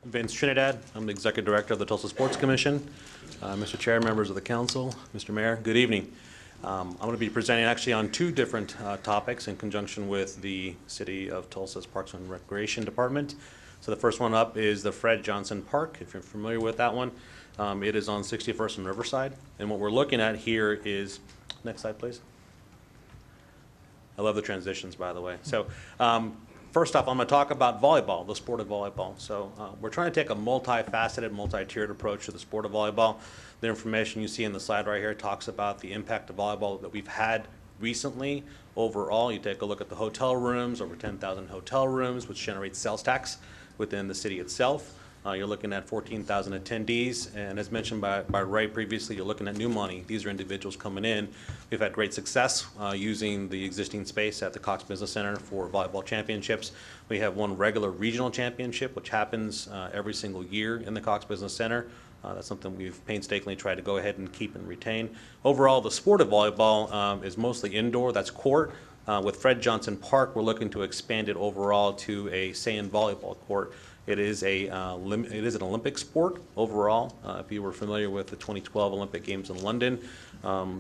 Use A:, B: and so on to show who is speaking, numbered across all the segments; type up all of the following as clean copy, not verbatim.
A: Vince Trinidad. I'm the Executive Director of the Tulsa Sports Commission. Mr. Chair, members of the Council, Mr. Mayor, good evening. I'm going to be presenting actually on two different topics in conjunction with the City of Tulsa's Parks and Recreation Department. So the first one up is the Fred Johnson Park, if you're familiar with that one. It is on 61st and Riverside. And what we're looking at here is, next slide please. I love the transitions, by the way. So first off, I'm going to talk about volleyball, the sport of volleyball. So we're trying to take a multifaceted, multi-tiered approach to the sport of volleyball. The information you see in the slide right here talks about the impact of volleyball that we've had recently. Overall, you take a look at the hotel rooms, over 10,000 hotel rooms, which generates sales tax within the city itself. You're looking at 14,000 attendees, and as mentioned by Ray previously, you're looking at new money. These are individuals coming in. We've had great success using the existing space at the Cox Business Center for volleyball championships. We have one regular regional championship, which happens every single year in the Cox Business Center. That's something we've painstakingly tried to go ahead and keep and retain. Overall, the sport of volleyball is mostly indoor. That's court. With Fred Johnson Park, we're looking to expand it overall to a sand volleyball court. It is an Olympic sport overall. If you were familiar with the 2012 Olympic Games in London,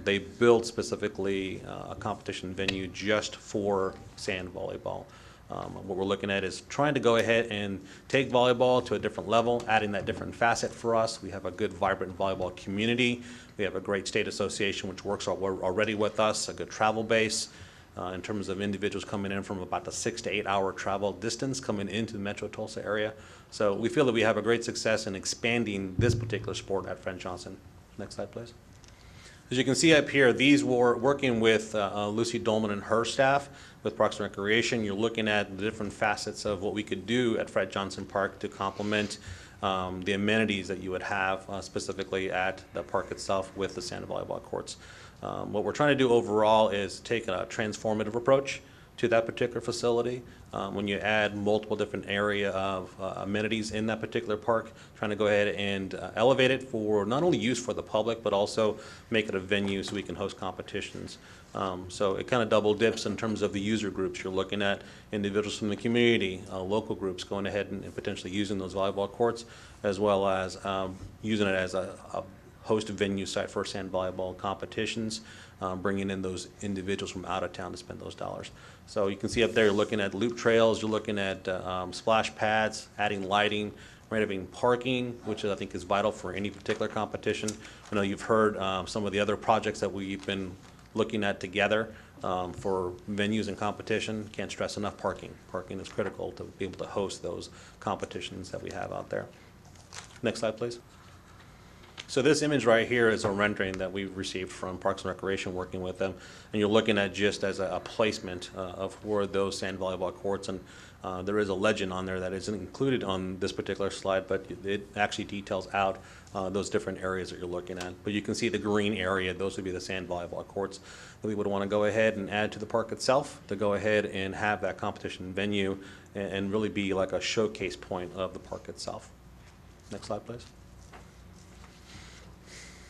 A: they built specifically a competition venue just for sand volleyball. What we're looking at is trying to go ahead and take volleyball to a different level, adding that different facet for us. We have a good, vibrant volleyball community. We have a great state association which works already with us, a good travel base. In terms of individuals coming in from about the 6 to 8 hour travel distance coming into the Metro Tulsa area. So we feel that we have a great success in expanding this particular sport at Fred Johnson. Next slide, please. As you can see up here, these were working with Lucy Dolman and her staff with Parks and Recreation. You're looking at the different facets of what we could do at Fred Johnson Park to complement the amenities that you would have specifically at the park itself with the sand volleyball courts. What we're trying to do overall is take a transformative approach to that particular facility. When you add multiple different area of amenities in that particular park, trying to go ahead and elevate it for not only use for the public, but also make it a venue so we can host competitions. So it kind of double dips in terms of the user groups. You're looking at individuals from the community, local groups going ahead and potentially using those volleyball courts, as well as using it as a host venue site for sand volleyball competitions, bringing in those individuals from out of town to spend those dollars. So you can see up there, you're looking at loop trails, you're looking at splash pads, adding lighting, renovating parking, which I think is vital for any particular competition. I know you've heard some of the other projects that we've been looking at together for venues and competition. Can't stress enough parking. Parking is critical to be able to host those competitions that we have out there. Next slide, please. So this image right here is a rendering that we've received from Parks and Recreation working with them, and you're looking at just as a placement of where those sand volleyball courts, and there is a legend on there that isn't included on this particular slide, but it actually details out those different areas that you're looking at. But you can see the green area, those would be the sand volleyball courts that we would want to go ahead and add to the park itself to go ahead and have that competition venue and really be like a showcase point of the park itself. Next slide, please.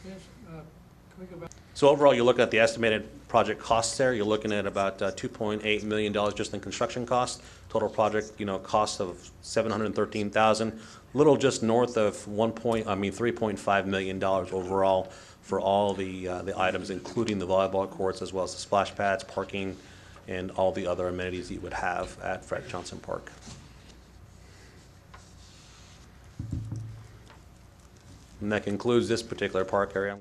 B: Yes, can we go back?
A: So overall, you look at the estimated project costs there. You're looking at about $2.8 million just in construction costs. Total project, cost of $713,000. Little just north of $3.5 million overall for all the items, including the volleyball courts as well as the splash pads, parking, and all the other amenities you would have at Fred Johnson Park. And that concludes this particular park area.